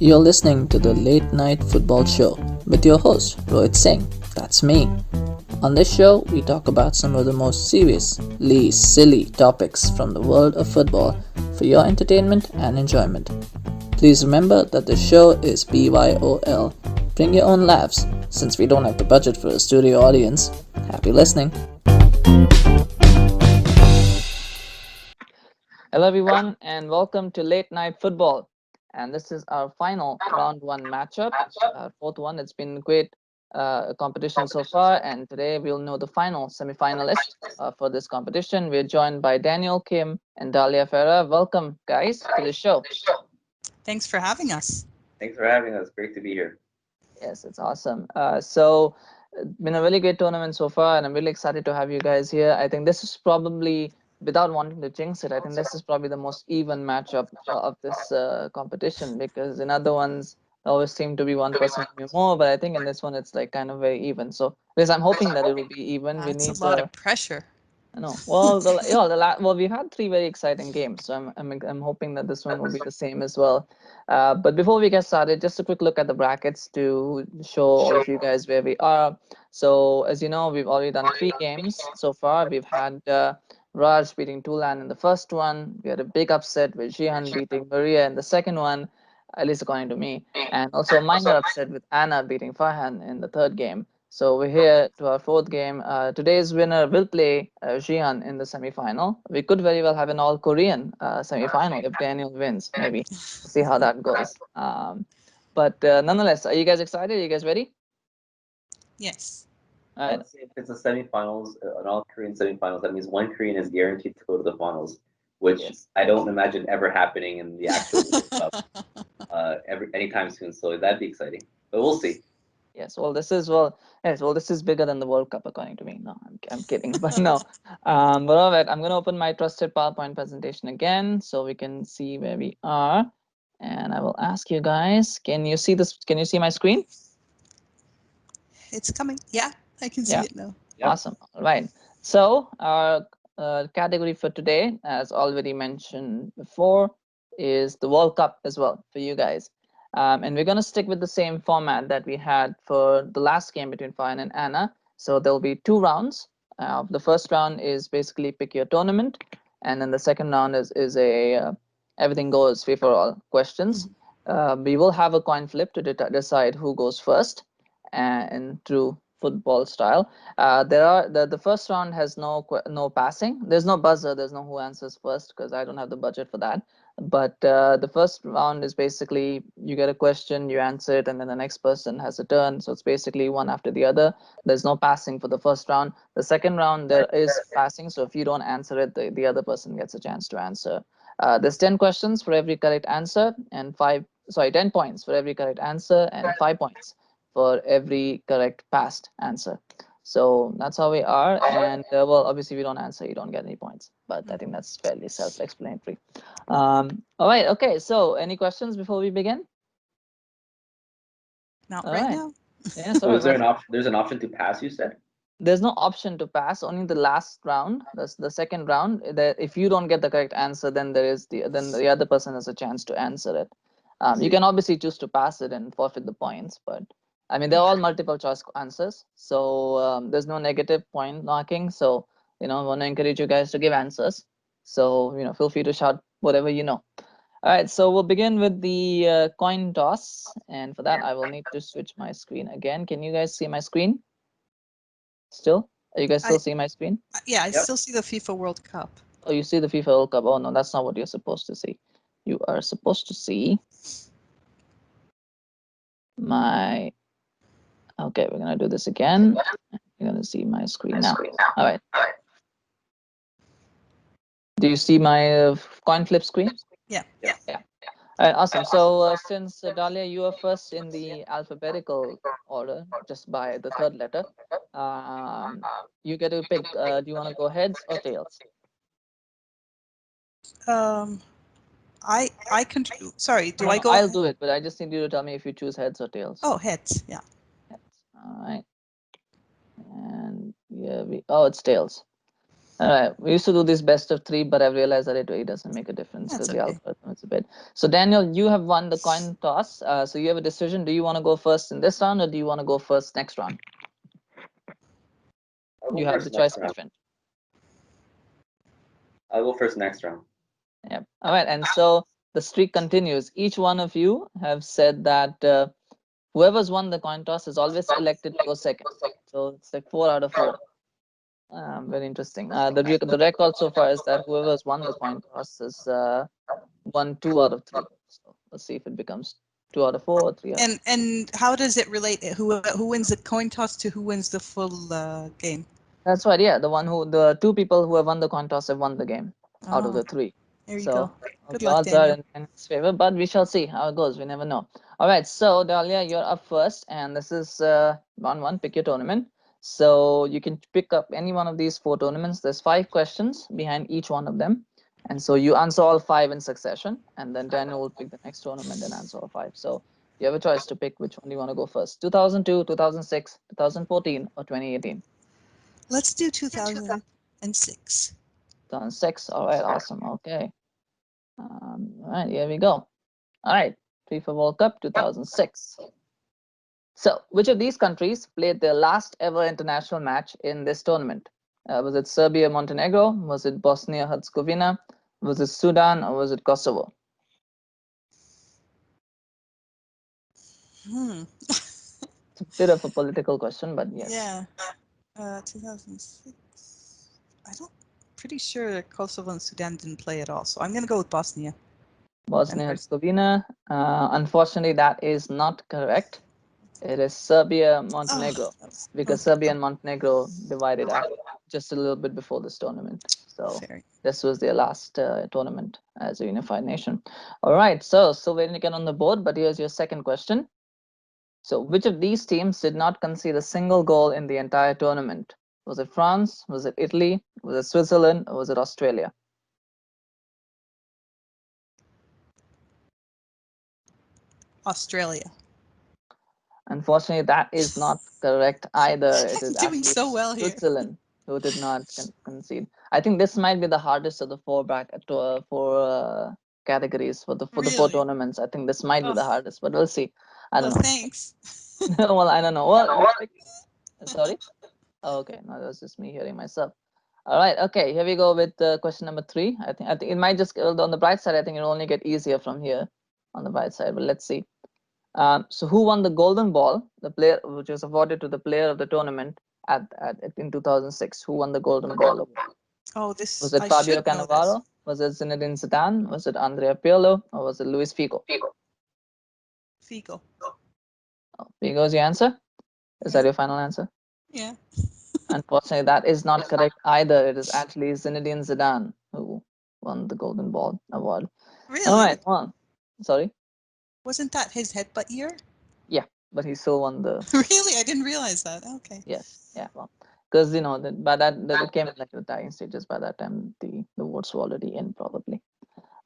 You're listening to the Late Night Football Show with your host, Rohit Singh. That's me. On this show, we talk about some of the most seriously silly topics from the world of football for your entertainment and enjoyment. Please remember that the show is BYOL. Bring your own laughs, since we don't have the budget for a studio audience. Happy listening. Hello, everyone, and welcome to Late Night Football. And this is our final round one matchup, our fourth one. It's been a great competition so far, and today we'll know the final semi-finalist for this competition. We're joined by Daniel, Kim, and Dalia Farah. Welcome, guys, to the show. Thanks for having us. Thanks for having us. Great to be here. Yes, it's awesome. So, been a really great tournament so far, and I'm really excited to have you guys here. I think this is probably, without wanting to jinx it, I think this is probably the most even matchup of this competition, because in other ones, there always seem to be one person having more, but I think in this one, it's like kind of very even. So, because I'm hoping that it will be even. We That's need a lot of pressure. I know. Well, we've had three very exciting games, so I'm hoping that this one will be the same as well. But before we get started, just a quick look at the brackets to show all of you guys where we are. So as you know, we've already done three games so far. We've had Raj beating Tulan in the first one. We had a big upset with Jihan beating Maria in the second one, at least according to me, and also a minor upset with Anna beating Farhan in the third game. So we're here to our fourth game. Today's winner will play Jian in the semi-final. We could very well have an all-Korean semi-final if Daniel wins. Maybe we'll see how that goes. But nonetheless, are you guys excited? Are you guys ready? Yes. All right. Let's see if it's a semifinals, an all Korean semifinals. That means one Korean is guaranteed to go to the finals, which Yes. I don't imagine ever happening in the actual World Cup anytime soon. So that'd be exciting. But we'll see. Yes. Well, this is bigger than the World Cup, according to me. No, I'm kidding, but no. But all right, I'm gonna open my trusted PowerPoint presentation again so we can see where we are. And I will ask you guys, can you see this? Can you see my screen? It's coming. Yeah, I can see it now. Yep. Awesome. All right. So our category for today, as already mentioned before, is the World Cup as well for you guys. And we're going to stick with the same format that we had for the last game between Fayan and Anna. So there'll be two rounds. The first round is basically pick your tournament, and then the second round is a everything goes free for all questions. We will have a coin flip to decide who goes first, and through football style. There are the first round has no passing. There's no buzzer. There's no who answers first because I don't have the budget for that. But the first round is basically you get a question, you answer it, and then the next person has a turn. So it's basically one after the other. There's no passing for the first round. The second round there is passing. So if you don't answer it, the other person gets a chance to answer. There's 10 questions for every correct answer, and 10 points for every correct answer, and 5 points for every correct past answer. So that's how we are. And well, obviously, if you don't answer, you don't get any points. But I think that's fairly self-explanatory. All right. Okay. So any questions before we begin? Not All right right. now. Yeah. So is there an option? There's an option to pass. You said. There's no option to pass. Only the last round. That's the second round. That if you don't get the correct answer, then the other person has a chance to answer it. You can obviously choose to pass it and forfeit the points, but I mean they're all multiple choice answers, so there's no negative point marking. So I want to encourage you guys to give answers. So feel free to shout whatever you know. All right, so we'll begin with the coin toss, and for that I will need to switch my screen again. Can you guys see my screen? Still? Are you guys still seeing my screen? Yeah, I still see the FIFA World Cup. Oh, you see the FIFA World Cup. Oh no, that's not what you're supposed to see. You are supposed to see my. Okay, we're gonna do this again. You're gonna see my screen now. All right. Do you see my coin flip screen? Yeah. All right, awesome. So since Dalia, you are first in the alphabetical order, just by the third letter, you get to pick. Do you want to go heads or tails? I can do. Sorry, do No, I no, go? I'll do it, but I just need you to tell me if you choose heads or tails. Oh, heads. Yeah. Heads. All right. And yeah, oh, it's tails. All right, we used to do this best of 3, but I realized that it really doesn't make a difference That's because the okay. algorithm is a bit. So Daniel, you have won the coin toss. So you have a decision. Do you want to go first in this round, or do you want to go first next round? You have the choice, my friend. I'll go first next round. Yep. All right, and so the streak continues. Each one of you have said that whoever's won the coin toss is always elected to go second. So it's like 4 out of 4. Very interesting. The record so far is that whoever's won the coin toss has won 2 out of 3. So let's see if it becomes 2 out of 4 or 3 out of 4. And how does it relate? Who wins the coin toss to who wins the full game? That's right. Yeah, the 2 people who have won the coin toss have won the game out of the 3. There you So go. Good the luck, odds are Daniel. in his favor, but we shall see how it goes. We never know. All right, so Dalia, you're up first, and this is 1-1. Pick your tournament. So you can pick up any one of these 4 tournaments. There's 5 questions behind each one of them, and so you answer all 5 in succession, and then Daniel will pick the next tournament and answer all 5. So you have a choice to pick which one you want to go first: 2002, 2006, 2014, or 2018. Let's do 2006. 2006. All right, awesome. Okay. All right, here we go. All right, FIFA World Cup 2006. So, which of these countries played their last ever international match in this tournament? Was it Serbia, Montenegro? Was it Bosnia Herzegovina? Was it Sudan, or was it Kosovo? It's a bit of a political question, but yes. Yeah. 2006. Pretty sure Kosovo and Sudan didn't play at all, so I'm gonna go with Bosnia. Bosnia Herzegovina. Unfortunately, that is not correct. It is Serbia, Montenegro, because Serbia and Montenegro divided after, just a little bit before this tournament. So this was their last tournament as a unified nation. All right, so waiting to get on the board, but here's your second question. So which of these teams did not concede a single goal in the entire tournament? Was it France? Was it Italy? Was it Switzerland? Or was it Australia? Australia. Unfortunately, that is not correct either. It is doing actually so well here. Switzerland who did not concede. I think this might be the hardest of the 4 categories for the 4 tournaments. I think this might be the hardest, but we'll see. I don't know. Thanks. Well, I don't know. Well, sorry. Oh, okay, no, that was just me hearing myself. All right. Okay, here we go with question number 3. I think it might just on the bright side. I think it'll only get easier from here on the bright side. But let's see. So who won the Golden Ball, the player which was awarded to the player of the tournament in 2006? Who won the Golden Ball? Was it Fabio Cannavaro? Was it Zinedine Zidane? Was it Andrea Pirlo? Or was it Luis Figo? Figo. Oh, Figo's your answer? Is that your final answer? Yeah. Unfortunately, that is not correct either. It is actually Zinedine Zidane who won the Golden Ball award. Really? All right. Well, sorry. Wasn't that his headbutt year? Yeah, but he still won the. Really, I didn't realize that. Okay. Yes. Yeah. Well, because by that it came in like the dying stages. By that time, the votes were already in probably.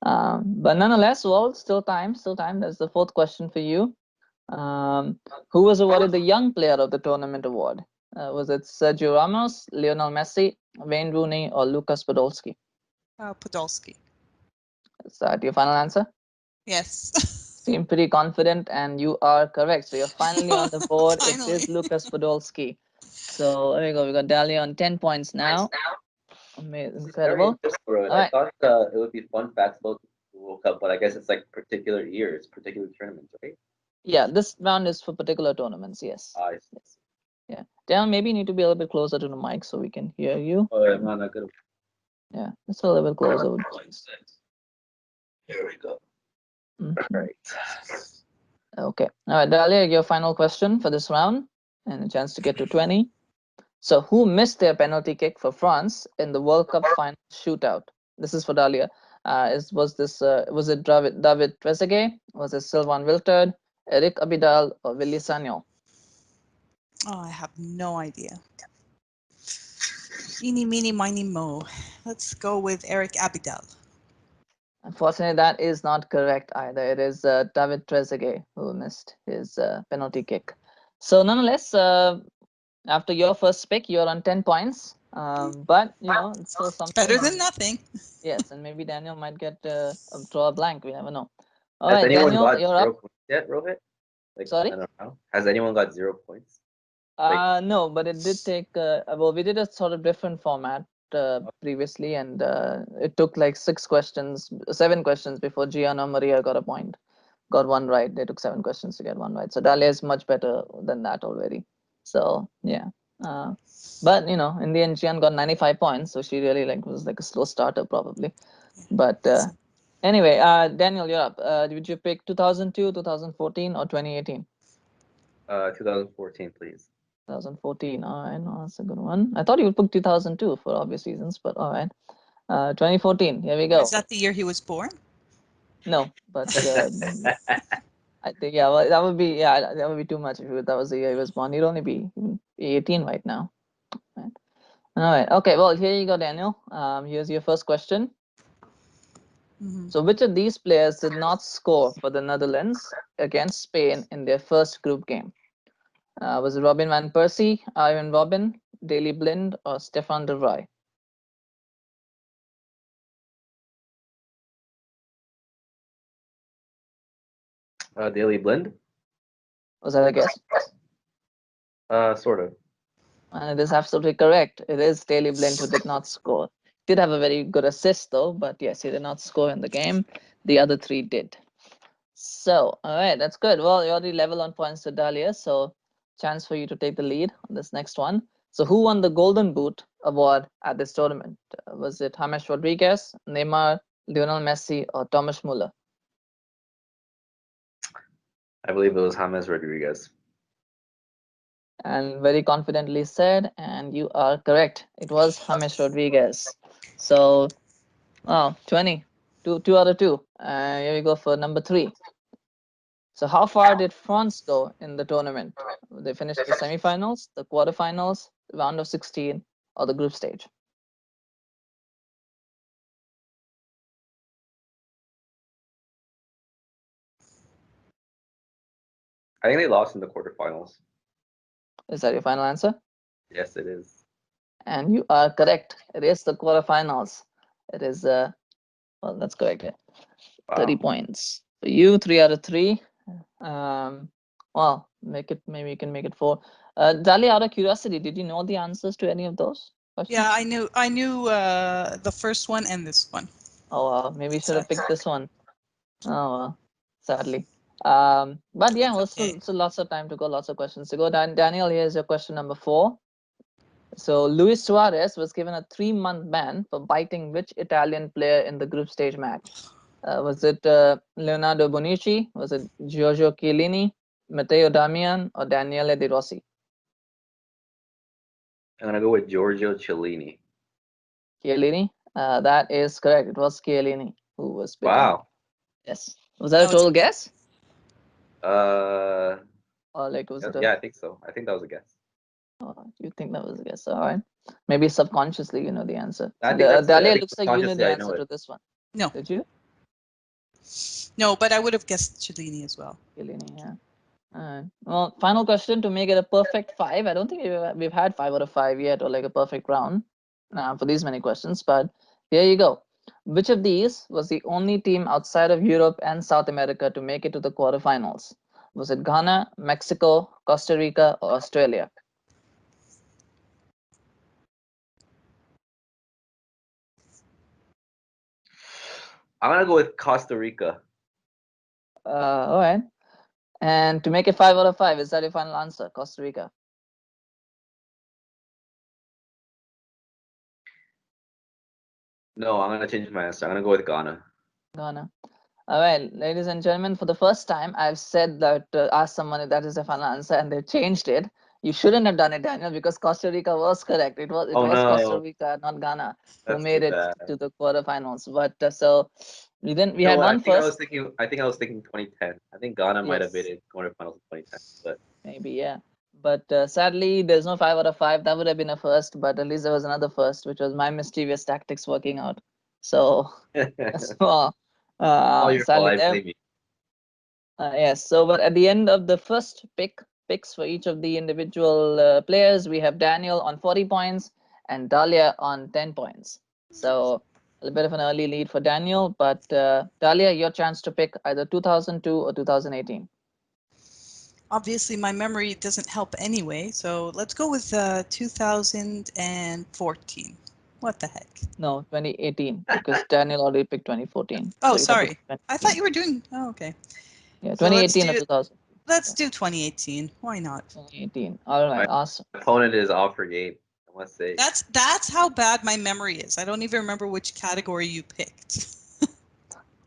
But nonetheless, well, still time. There's the 4th question for you. Who was awarded the Young Player of the Tournament award? Was it Sergio Ramos, Lionel Messi, Wayne Rooney, or Lucas Podolski? Podolski. Is that your final answer? Yes. Seem pretty confident, and you are correct. So you're finally on the board. It is Lucas Podolski. So there you go. We got Dalia on 10 points now. Amazing, incredible. I thought it would be fun facts about the World Cup, but I guess it's like particular years, particular tournaments, right? Yeah, this round is for particular tournaments. Yes. Yes. Yeah. Dan, maybe you need to be a little bit closer to the mic so we can hear you. Oh, I'm not good. Yeah, just a little bit closer. Here we go. Right. Okay. All right, Dalia, your final question for this round and a chance to get to 20. So who missed their penalty kick for France in the World Cup final shootout? This is for Dalia. Was it David Trezeguet? Was it Sylvain Wiltord, Eric Abidal, or Willy Sagnol? Oh, I have no idea. Eeny, meeny, miny, mo. Let's go with Eric Abidal. Unfortunately, that is not correct either. It is David Trezeguet who missed his penalty kick. So nonetheless, after your first pick, you're on 10 points. But it's still It's something. better than nothing. Yes, and maybe Daniel might get draw a blank. We never know. All Has right, anyone Daniel, got you're 0 up. points yet, Rohit? Like, Sorry? I don't know. Has anyone got 0 points? Like, No, but it did take. Well, we did a sort of different format previously, and it took like 7 questions before Gian or Maria got a point. Got one right. They took 7 questions to get one right. So Dalia is much better than that already. So yeah. But in the end, Gian got 95 points, so she really was like a slow starter probably. But anyway, Daniel, you're up. Would you pick 2002, 2014, or 2018? 2014, please. 2014. All right, no, that's a good one. I thought you would pick 2002 for obvious reasons, but all right. 2014. Here we go. Is that the year he was born? No, but I think well, that would be too much if that was the year he was born. He'd only be 18 right now. Right. All right. Okay. Well, here you go, Daniel. Here's your first question. So, which of these players did not score for the Netherlands against Spain in their first group game? Was it Robin van Persie, Ivan Robin, Daley Blind, or Stefan de Vrij? Daily Blind? Was that a guess? Sort of. And it is absolutely correct. It is Daley Blind who did not score. Did have a very good assist though, but yes, he did not score in the game. The other 3 did. So, all right, that's good. Well, you're already level on points to Dalia, so chance for you to take the lead on this next one. So, who won the Golden Boot award at this tournament? Was it James Rodriguez, Neymar, Lionel Messi, or Thomas Muller? I believe it was James Rodriguez. And very confidently said, and you are correct. It was James Rodriguez. So, wow, 20. 2 out of 2. Here we go for number 3. So how far did France go in the tournament? They finished the semifinals, the quarterfinals, the round of 16, or the group stage? I think they lost in the quarterfinals. Is that your final answer? Yes, it is. And you are correct. It is the quarterfinals. It is, well, that's correct. Yeah. Wow. 30 points. For you, 3 out of 3. Well, maybe you can make it 4. Dali, out of curiosity, did you know the answers to any of those questions? Yeah, I knew the first one and this one. Oh, well, maybe you should have picked this one. Oh, well, sadly. But yeah, well, still lots of time to go, lots of questions to go. Daniel, here's your question number 4. So Luis Suarez was given a 3-month ban for biting which Italian player in the group stage match? Was it Leonardo Bonucci? Was it Giorgio Chiellini, Matteo Damian, or Daniele De Rossi? I'm gonna go with Giorgio Chiellini. Chiellini? That is correct. It was Chiellini who was bitten. Wow. Yes. Was that a total guess? Or like was it? Yeah, I think so. I think that was a guess. Oh, you think that was a guess? All right. Maybe subconsciously you know the answer. I think that's Dalia looks like you knew the answer to this one. No. Did you? No, but I would have guessed Chiellini as well. Chiellini, yeah. Well, final question to make it a perfect 5. I don't think we've had 5 out of 5 yet, or like a perfect round for these many questions. But here you go. Which of these was the only team outside of Europe and South America to make it to the quarterfinals? Was it Ghana, Mexico, Costa Rica, or Australia? I'm gonna go with Costa Rica. All right. And to make it 5 out of 5, is that your final answer, Costa Rica? No, I'm gonna change my answer. I'm gonna go with Ghana. Ghana. All right, ladies and gentlemen, for the first time, I've said that ask someone if that is the final answer, and they changed it. You shouldn't have done it, Daniel, because Costa Rica was correct. It was Costa Rica, not Ghana, who made it to the quarterfinals. But so we didn't. We had one first. I think I was thinking 2010. I think Ghana might have been in quarterfinals in 2010, but maybe yeah. But sadly, there's no 5 out of 5. That would have been a first, but at least there was another first, which was my mischievous tactics working out. So all your fault. I blame you. Yes. So, but at the end of the first picks for each of the individual players, we have Daniel on 40 points and Dalia on 10 points. So a little bit of an early lead for Daniel, but Dalia, your chance to pick either 2002 or 2018. Obviously, my memory doesn't help anyway, so let's go with 2014. What the heck? No, 2018, because Daniel already picked 2014. Oh, so you gotta pick sorry. I thought you were doing... Oh, okay. Yeah, So let's 2018 or do- 2000. Let's do 2018. Why not? 2018. All right, awesome. My opponent is off for game, I must say. That's how bad my memory is. I don't even remember which category you picked.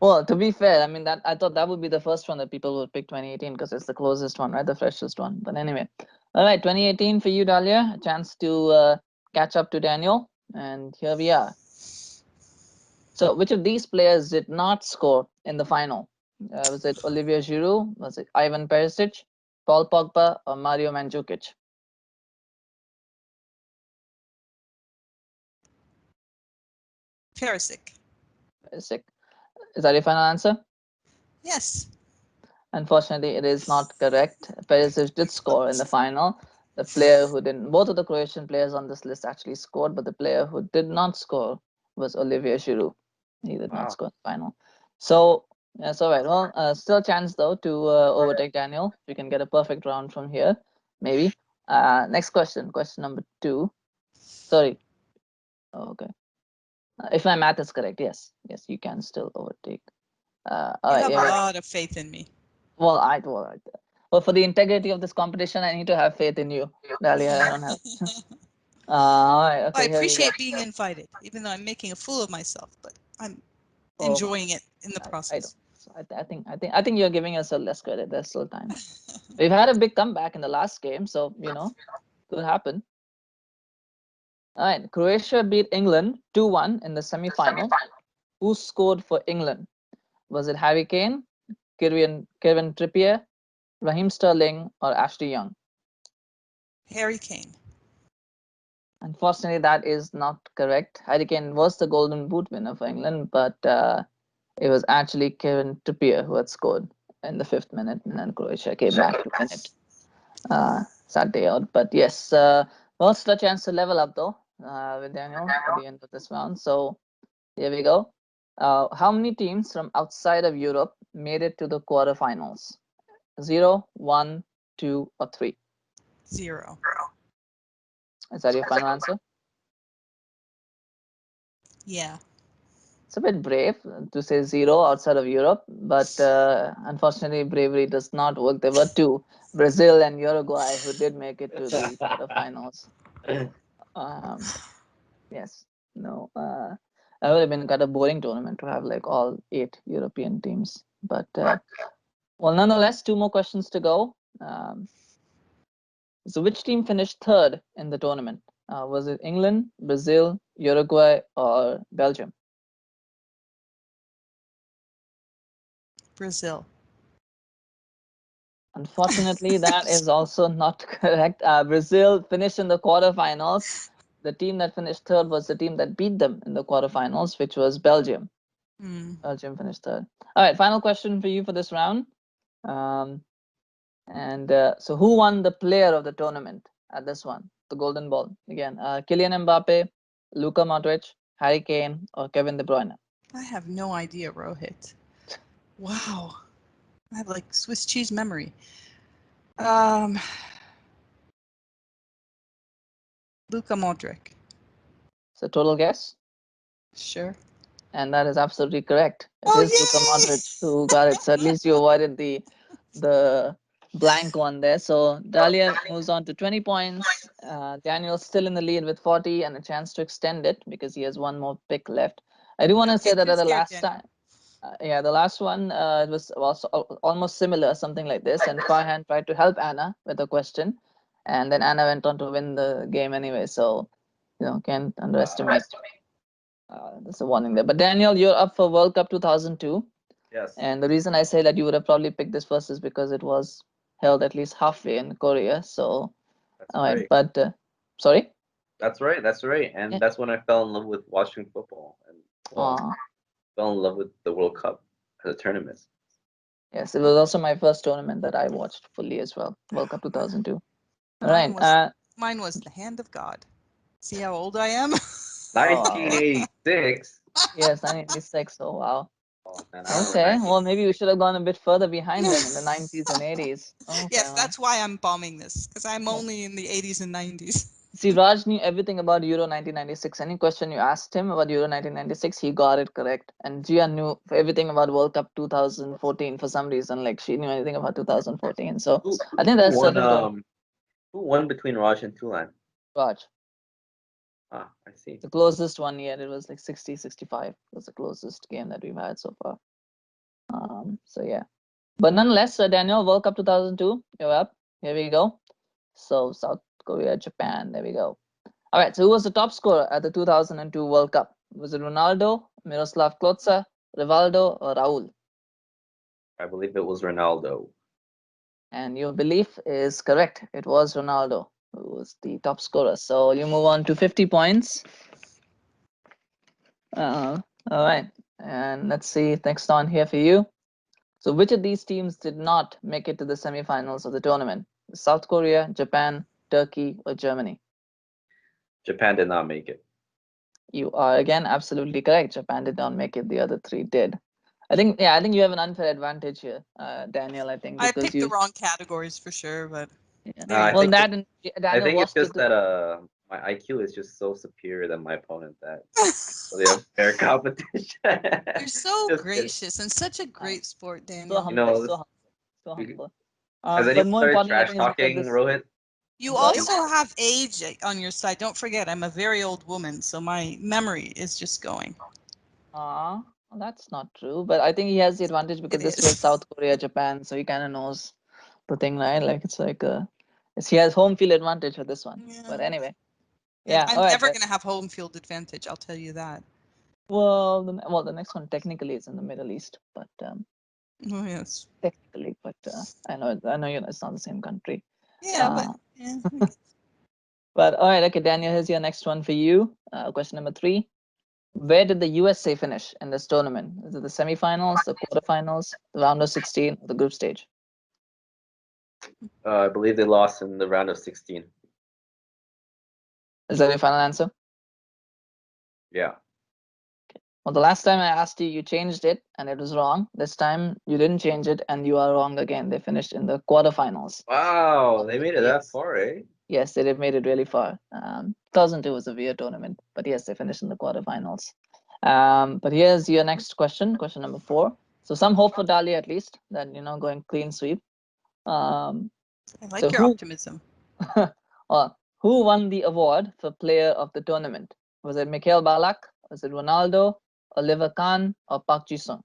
Well, to be fair, I mean that I thought that would be the first one that people would pick 2018 because it's the closest one, right? The freshest one. But anyway, all right, 2018 for you, Dalia. A chance to catch up to Daniel, and here we are. So, which of these players did not score in the final? Was it Olivier Giroud? Was it Ivan Perisic, Paul Pogba, or Mario Mandzukic? Perisic. Perisic. Is that your final answer? Yes. Unfortunately, it is not correct. Perisic did score in the final. The player who didn't, both of the Croatian players on this list actually scored, but the player who did not score was Olivier Giroud. He did not score in the final. So that's all right. Well, still a chance though to overtake Daniel. You can get a perfect round from here, maybe. Next question, question number 2. Sorry. Oh, okay. If my math is correct, yes, you can still overtake. All You right, have a lot of faith in me. Well, for the integrity of this competition, I need to have faith in you, Dalia. I don't have. All right, okay. I appreciate being invited, even though I'm making a fool of myself, but I'm enjoying it in the process. I think you're giving us a less credit. There's still time. We've had a big comeback in the last game, so could happen. All right, Croatia beat England 2-1 in the semi-final. Who scored for England? Was it Harry Kane, Kieran Trippier, Raheem Sterling, or Ashley Young? Harry Kane. Unfortunately, that is not correct. Harry Kane was the Golden Boot winner for England, but it was actually Kieran Trippier who had scored in the 5th minute, and then Croatia came back to win it. Sad day out, but yes, well, still a chance to level up though with Daniel at the end of this round. So here we go. How many teams from outside of Europe made it to the quarterfinals? 0, 1, 2, or 3? 0. Is that your final answer? Yeah. It's a bit brave to say 0 outside of Europe, but unfortunately, bravery does not work. There were 2, Brazil and Uruguay, who did make it to the quarterfinals. Yes, no, that would have been kind of boring tournament to have like all 8 European teams. But well, nonetheless, 2 more questions to go. So, which team finished 3rd in the tournament? Was it England, Brazil, Uruguay, or Belgium? Brazil. Unfortunately, that is also not correct. Brazil finished in the quarterfinals. The team that finished 3rd was the team that beat them in the quarterfinals, which was Belgium. Belgium finished 3rd. All right, final question for you for this round. So who won the player of the tournament at this one? The Golden Ball. Again, Kylian Mbappe, Luka Modric, Harry Kane, or Kevin De Bruyne? I have no idea, Rohit. Wow. I have like Swiss cheese memory. Luka Modric. It's a total guess? Sure. And that is absolutely correct. It Oh, is Luka Modric who got it. So at least you avoided the blank one there. So Dalia moves on to 20 points. Daniel's still in the lead with 40 and a chance to extend it because he has 1 more pick left. I do want to say that at the last time, the last one it was also almost similar, something like this. And Farhan tried to help Anna with a question, and then Anna went on to win the game anyway. So can't underestimate. There's a warning there. But Daniel, you're up for World Cup 2002. Yes. And the reason I say that you would have probably picked this first is because it was held at least halfway in Korea. So, all right. But sorry. That's right. And that's when I fell in love with watching football, and fell in love with the World Cup as a tournament. Yes, it was also my first tournament that I watched fully as well. World Cup 2002. All right. Mine was the hand of God. See how old I am? 1986. Yes, 1986. Oh wow. Oh man, I remember Okay, 90. well maybe we should have gone a bit further behind them in the 90s and 80s. Okay, Yes, well. that's why I'm bombing this, because I'm Okay. only in the 80s and 90s. See, Raj knew everything about Euro 1996. Any question you asked him about Euro 1996, he got it correct. And Gia knew everything about World Cup 2014 for some reason. Like she knew anything about 2014. So I think that's won, certain who won between Raj and Tulan? Raj. Ah, I see. The closest one yet, it was like 60, 65 was the closest game that we've had so far. So yeah. But nonetheless, Daniel, World Cup 2002, you're up. Here we go. So South Korea, Japan, there we go. All right, so who was the top scorer at the 2002 World Cup? Was it Ronaldo, Miroslav Klose, Rivaldo, or Raul? I believe it was Ronaldo. And your belief is correct. It was Ronaldo who was the top scorer. So you move on to 50 points. All right, and let's see next on here for you. So which of these teams did not make it to the semifinals of the tournament? South Korea, Japan, Turkey, or Germany? Japan did not make it. You are again absolutely correct. Japan did not make it. The other three did. I think you have an unfair advantage here, Daniel. I think I because picked the wrong categories for sure, but yeah. there you I go. Well, think that and I Daniel think it's watched just it. that my IQ is just so superior than my opponent that really a fair competition. You're so Just kidding. gracious and such a great sport, So Daniel. humble, this- so we- humble. has But anyone more started importantly, I trash think it's because talking, this. Rohit? You I'm sorry? also have age on your side. Don't forget, I'm a very old woman, so my memory is just going. Well, that's not true. But I think he has the advantage because It this is. was South Korea, Japan, so he kind of knows the thing, right? Like it's like he has home field advantage for this one. Yeah. But anyway, Yeah, yeah. I'm All right. never going to have home field advantage, I'll tell you that. Well, the next one technically is in the Middle East, but Oh, yes. technically, but I know it's not the same country. Yeah, but yeah. But all right, okay, Daniel, here's your next one for you. Question number 3. Where did the USA finish in this tournament? Is it the semifinals, the quarterfinals, the round of 16, or the group stage? I believe they lost in the round of 16. Is that your final answer? Yeah. Well, the last time I asked you, you changed it and it was wrong. This time you didn't change it and you are wrong again. They finished in the quarterfinals. Wow, they made it that Yes. far, eh? Yes, they did made it really far. 2002 was a weird tournament, but yes, they finished in the quarterfinals. But here's your next question, question number 4. So some hope for Dalia at least, that going clean sweep. I like So your optimism. who won the award for player of the tournament? Was it Mikhail Balak? Was it Ronaldo, Oliver Kahn, or Park Ji-sung?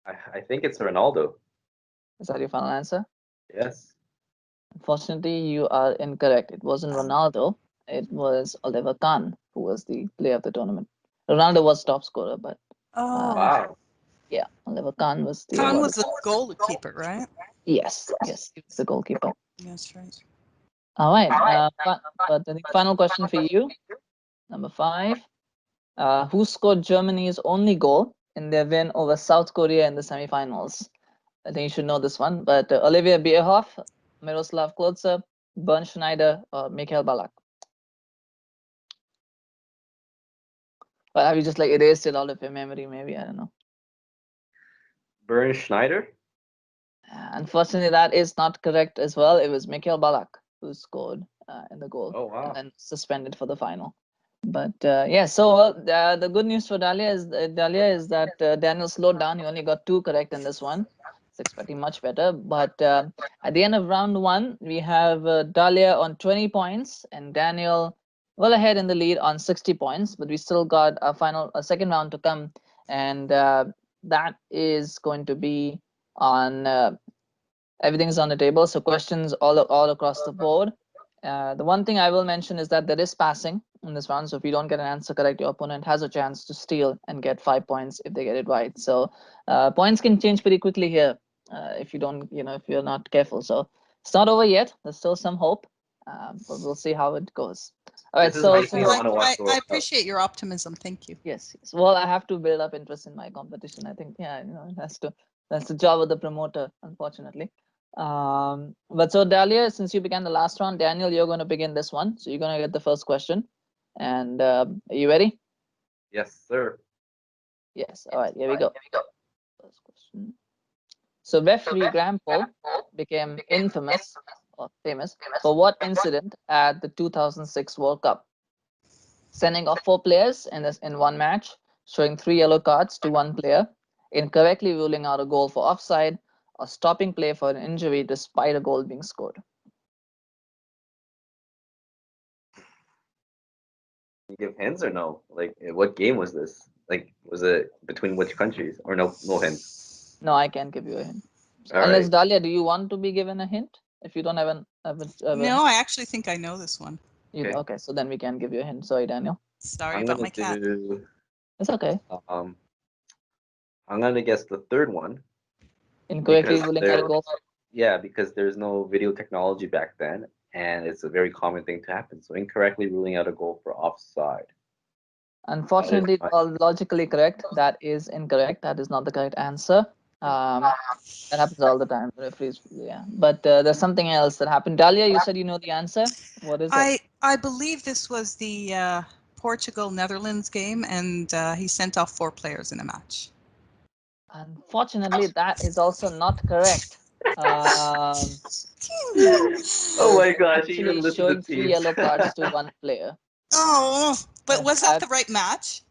I think it's Ronaldo. Is that your final answer? Yes. Unfortunately, you are incorrect. It wasn't Ronaldo. It was Oliver Kahn who was the player of the tournament. Ronaldo was top scorer, but Wow. yeah, Oliver Kahn was the Khan award. was the goalkeeper, right? Yes, he was the goalkeeper. That's right. All right. But the final question for you, number 5. Who scored Germany's only goal in their win over South Korea in the semifinals? I think you should know this one. But Olivier Bierhoff, Miroslav Klose, Bernd Schneider, or Mikhail Balak. But have you just like erased it out of your memory? Maybe, I don't know. Bernd Schneider? Unfortunately, that is not correct as well. It was Mikhail Balak who scored in the goal. Oh, wow. And then suspended for the final. But yeah, so the good news for Dalia is that Daniel slowed down. He only got 2 correct in this one. He's expecting much better. But at the end of round 1, we have Dalia on 20 points and Daniel well ahead in the lead on 60 points. But we still got a second round to come, and that is going to be on everything's on the table. So questions all across the board. The one thing I will mention is that there is passing in this round. So if you don't get an answer correct, your opponent has a chance to steal and get 5 points if they get it right. So points can change pretty quickly here if you don't, if you're not careful. So it's not over yet. There's still some hope, but we'll see how it goes. All right. This is So making me want to watch the I World Cup. appreciate your optimism. Thank you. yes. Well, I have to build up interest in my competition. I think, yeah, it has to. That's the job of the promoter, unfortunately. But so Dalia, since you began the last round, Daniel, you're going to begin this one. So you're going to get the first question. And are you ready? Yes, sir. Yes. All right, here we go. First question. So referee Graham Paul became infamous or famous for what incident at the 2006 World Cup? Sending off 4 players in one match, showing 3 yellow cards to one player, incorrectly ruling out a goal for offside, or stopping play for an injury despite a goal being scored. You give hints or no? Like, what game was this? Like, was it between which countries? Or no hints? No, I can't give you a hint. All Unless right. Dalia, do you want to be given a hint? If you don't have No, I actually think I know this one. Okay, so then we can give you a hint. Sorry, Daniel. Sorry about my cat. It's okay. I'm gonna guess the third one. Incorrectly ruling out a goal. Yeah, because there's no video technology back then, and it's a very common thing to happen. So incorrectly ruling out a goal for offside. Unfortunately, well, logically correct. That is incorrect. That is not the correct answer. That happens all the time. Referees, yeah. But there's something else that happened. Dalia, you said you know the answer. What is it? I believe this was the Portugal-Netherlands game, and he sent off 4 players in a match. Unfortunately, that is also not correct. Oh my gosh! You even listened showing to 3 yellow cards to one player. Oh, but was that the right match?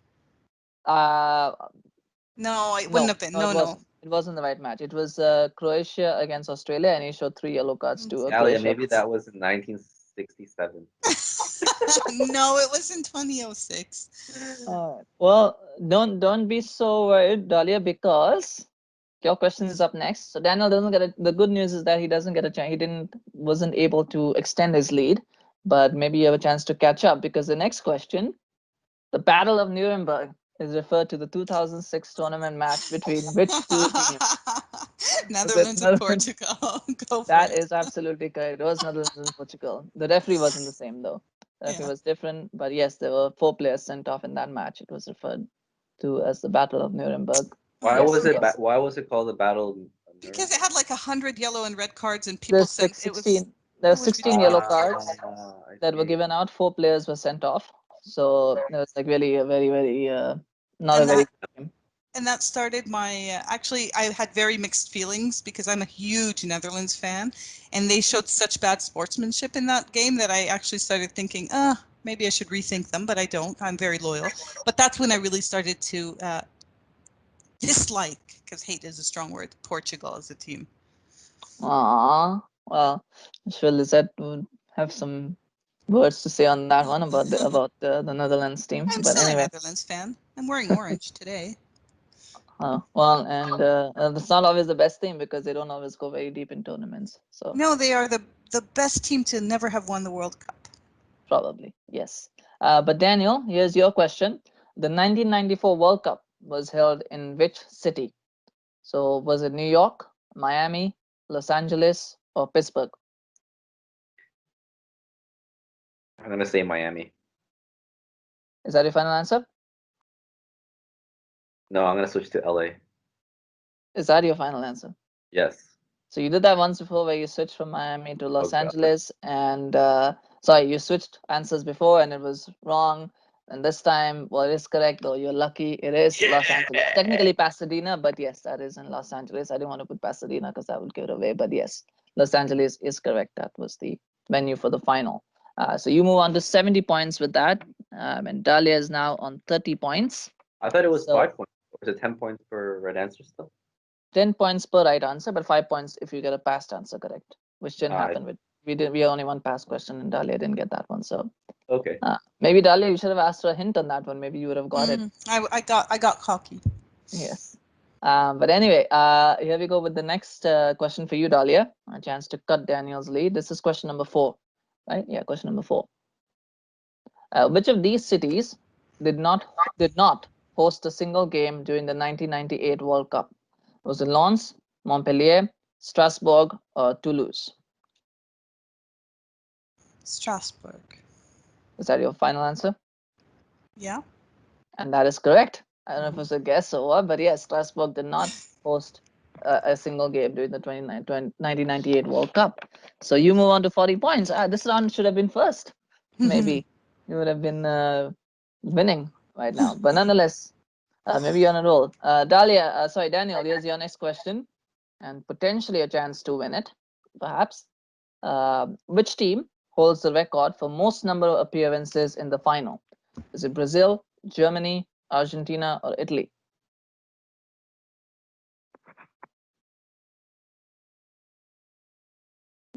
No, it wouldn't have been. No. It wasn't the right match. It was Croatia against Australia, and he showed 3 yellow cards to Dalia, Croatia. maybe that was in 1967. No, it was in 2006. Well, don't be so worried, Dalia, because your question is up next. So Daniel doesn't get it. The good news is that he doesn't get a chance. He wasn't able to extend his lead, but maybe you have a chance to catch up, because the next question, the Battle of Nuremberg, is referred to the 2006 tournament match between which 2 teams? Netherlands and Portugal. Go for That it. is absolutely correct. It was Netherlands and Portugal. The referee wasn't the same though. The referee was different, but yes, there were 4 players sent off in that match. It was referred to as the Battle of Nuremberg. Why was it called the Battle of Nuremberg? Because it had like 100 yellow and red cards, and people sent 16. There were 16 yellow cards that were given out. 4 players were sent off. So it was like really a very, very not a very good game. And that started my actually I had very mixed feelings, because I'm a huge Netherlands fan, and they showed such bad sportsmanship in that game that I actually started thinking, maybe I should rethink them, but I don't. I'm very loyal. But that's when I really started to dislike, because hate is a strong word, Portugal as a team. Well, I'm sure Lizette would have some words to say on that one about the Netherlands team. I'm but still anyway, a Netherlands fan. I'm wearing orange today. Well, and it's not always the best team, because they don't always go very deep in tournaments. So no, they are the best team to never have won the World Cup. Probably, yes. But Daniel, here's your question. The 1994 World Cup was held in which city? So was it New York, Miami, Los Angeles, or Pittsburgh? I'm going to say Miami. Is that your final answer? No, I'm going to switch to LA. Is that your final answer? Yes. So you did that once before, where you switched from Miami to Los Angeles, and sorry, you switched answers before and it was wrong. And this time, well, it is correct though. You're lucky. It is Los Angeles. Technically Pasadena, but yes, that is in Los Angeles. I didn't want to put Pasadena because that would give it away. But yes, Los Angeles is correct. That was the venue for the final. So you move on to 70 points with that. And Dalia is now on 30 points. I thought it was 5 points. Or was it 10 points per right answer still? 10 points per right answer, but 5 points if you get a past answer correct, which didn't happen with we only one past question, and Dalia didn't get that one. So okay. Maybe Dalia, you should have asked her a hint on that one. Maybe you would have got it. I got cocky. Yes. But anyway, here we go with the next question for you, Dalia. A chance to cut Daniel's lead. This is question number 4, right? Yeah, question number 4. Which of these cities did not host a single game during the 1998 World Cup? Was it Lens, Montpellier, Strasbourg, or Toulouse? Strasbourg. Is that your final answer? Yeah. And that is correct. I don't know if it was a guess or what, but yes, Strasbourg did not host a single game during the 1998 World Cup. So you move on to 40 points. This round should have been first. Maybe you would have been winning right now. But nonetheless, maybe you're on a roll. Daniel, here's your next question, and potentially a chance to win it, perhaps. Which team holds the record for most number of appearances in the final? Is it Brazil, Germany, Argentina, or Italy?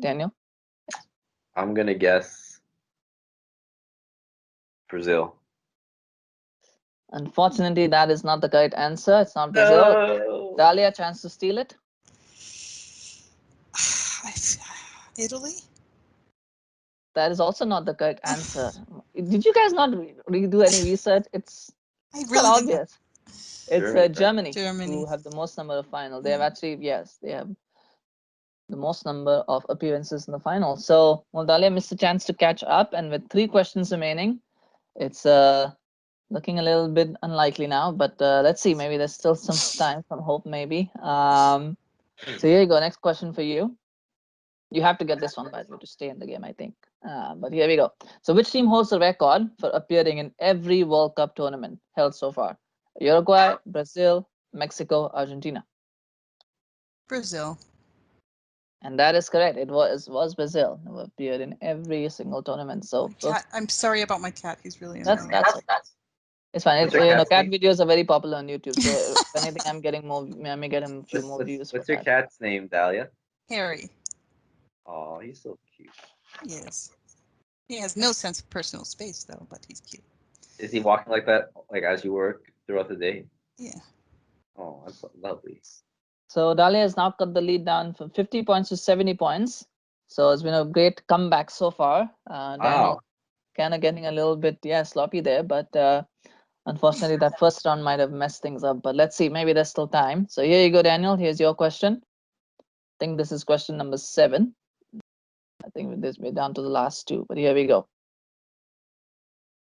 Daniel? I'm gonna guess Brazil. Unfortunately, that is not the correct answer. It's not Brazil. No. Dalia, chance to steal it? Italy? That is also not the correct answer. Did you guys not do any research? It's I quite really didn't. obvious. It's Germany. Germany who have the most number of final. They have actually, yes, they have the most number of appearances in the final. So Dalia missed a chance to catch up, and with 3 questions remaining, it's looking a little bit unlikely now. But let's see. Maybe there's still some time, some hope, maybe. So here you go. Next question for you. You have to get this one, by the way, to stay in the game, I think. But here we go. So which team holds the record for appearing in every World Cup tournament held so far? Uruguay, Brazil, Mexico, Argentina. Brazil. And that is correct. It was Brazil who appeared in every single tournament. So Cat, I'm sorry about my cat. He's really annoying. that's it's fine. What's your cat's Cat name? videos are very popular on YouTube. So if anything, I may get him a few more views. What's your cat's name, Dalia? Harry. Oh, he's so cute. Yes. He has no sense of personal space, though, but he's cute. Is he walking like that, like as you work throughout the day? Yeah. Oh, that's lovely. So Dalia has now cut the lead down from 50 points to 70 points. So it's been a great comeback so far. Daniel kind of getting a little bit, sloppy there, but unfortunately that first round might have messed things up. But let's see, maybe there's still time. So here you go, Daniel. Here's your question. I think this is question number 7. I think we're down to the last 2, but here we go.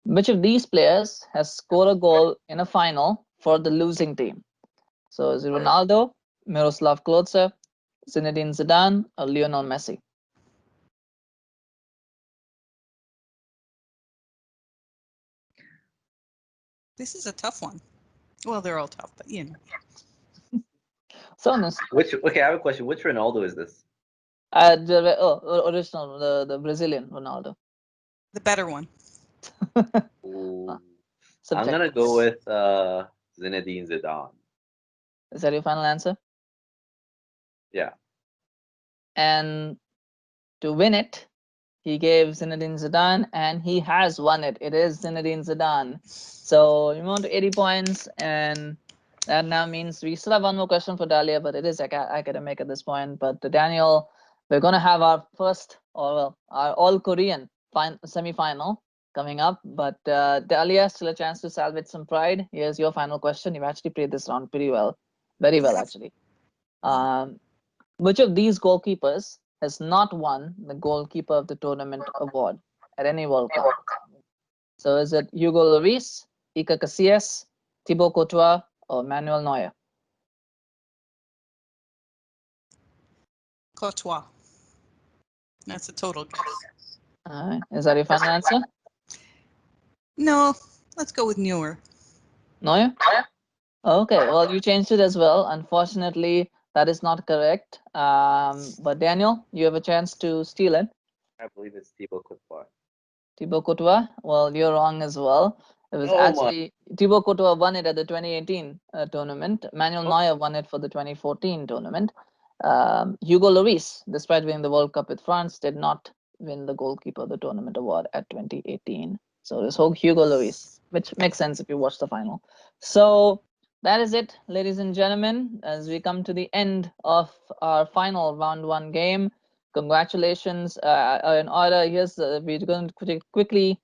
Which of these players has scored a goal in a final for the losing team? So is it Ronaldo, Miroslav Klose, Zinedine Zidane, or Lionel Messi? This is a tough one. Well, they're all tough, but you know. So Okay, I have a question. Which Ronaldo is this? Original, the Brazilian Ronaldo. The better one. I'm gonna go with Zinedine Zidane. Is that your final answer? Yeah. And to win it, he gave Zinedine Zidane, and he has won it. It is Zinedine Zidane. So you move on to 80 points, and that now means we still have one more question for Dalia, but it is academic at this point. But Daniel, we're going to have our first, our all-Korean semi-final coming up. But Dalia, still a chance to salvage some pride. Here's your final question. You've actually played this round pretty well. Very well, actually. Which of these goalkeepers has not won the Goalkeeper of the Tournament award at any World Cup? So is it Hugo Lloris, Iker Casillas, Thibaut Courtois, or Manuel Neuer? Courtois. That's a total guess. Is that your final answer? No, let's go with Neuer. Neuer? Okay, well, you changed it as well. Unfortunately, that is not correct. But Daniel, you have a chance to steal it. I believe it's Thibaut Courtois. Thibaut Courtois? Well, you're wrong as well. It was actually Thibaut Courtois won it at the 2018 tournament. Manuel Neuer won it for the 2014 tournament. Hugo Lloris, despite winning the World Cup with France, did not win the Goalkeeper of the Tournament award at 2018. So this whole Hugo Lloris, which makes sense if you watch the final. So that is it, ladies and gentlemen, as we come to the end of our final round 1 game. Congratulations. In order, we're going to quickly,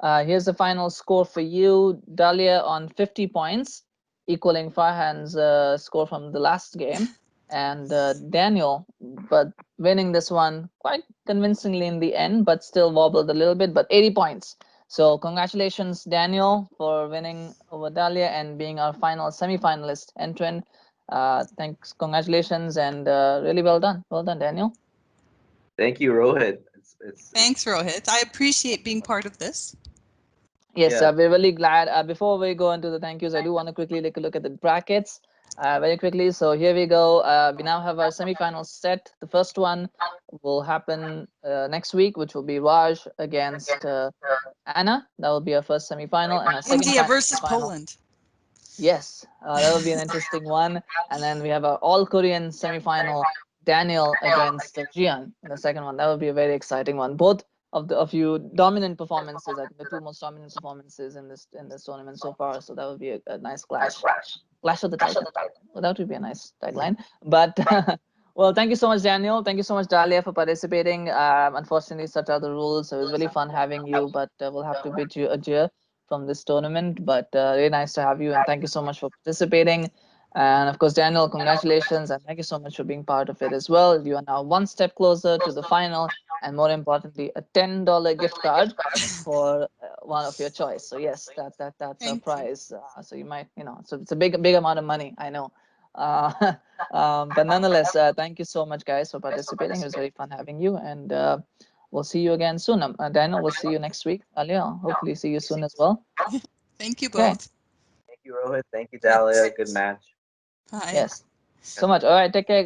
here's the final score for you. Dalia on 50 points, equaling Farhan's score from the last game. And Daniel, but winning this one quite convincingly in the end, but still wobbled a little bit, but 80 points. So congratulations, Daniel, for winning over Dalia and being our final semi-finalist entrant. Thanks, congratulations, and really well done. Well done, Daniel. Thank you, Rohit. Thanks, Rohit. I appreciate being part of this. Yes, Yeah. we're really glad. Before we go into the thank yous, I do want to quickly take a look at the brackets very quickly. So here we go. We now have our semi-finals set. The first one will happen next week, which will be Raj against Anna. That will be our first semi-final, and our second India versus semi-final. Poland. Yes, that will be an interesting one. And then we have our all-Korean semi-final, Daniel against Jian in the second one. That will be a very exciting one. Both of the few dominant performances, I think the two most dominant performances in this tournament so far. So that will be a nice clash. Clash of the Titans. Well, that would be a nice tagline. But well, thank you so much, Daniel. Thank you so much, Dalia, for participating. Unfortunately, such are the rules. So it was really fun having you, but we'll have to bid you adieu from this tournament. But really nice to have you, and thank you so much for participating. And of course, Daniel, congratulations, and thank you so much for being part of it as well. You are now one step closer to the final, and more importantly, a $10 gift card for one of your choice. So yes, that's a prize. So you might, so it's a big amount of money, I know. But nonetheless, thank you so much, guys, for participating. It was very fun having you, and we'll see you again soon. Daniel, we'll see you next week. Alia, hopefully see you soon as well. Thank you both. Okay. Thank you, Rohit. Thank you, Dalia. Good match. Bye. Yes, so much. All right, take care,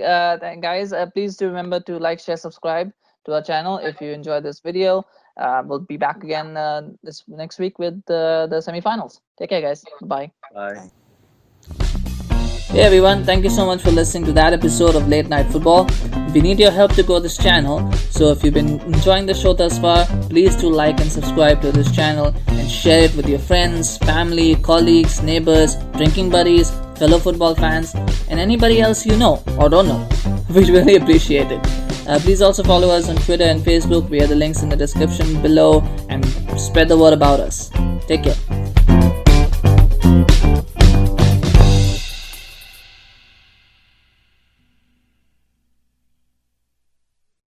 guys. Please do remember to like, share, subscribe to our channel if you enjoyed this video. We'll be back again this next week with the semi-finals. Take care, guys. Bye. Bye. Hey everyone, thank you so much for listening to that episode of Late Night Football. We need your help to grow this channel, so if you've been enjoying the show thus far, please do like and subscribe to this channel and share it with your friends, family, colleagues, neighbors, drinking buddies, fellow football fans, and anybody else you know or don't know. We'd really appreciate it. Please also follow us on Twitter and Facebook. We have the links in the description below, and spread the word about us. Take care.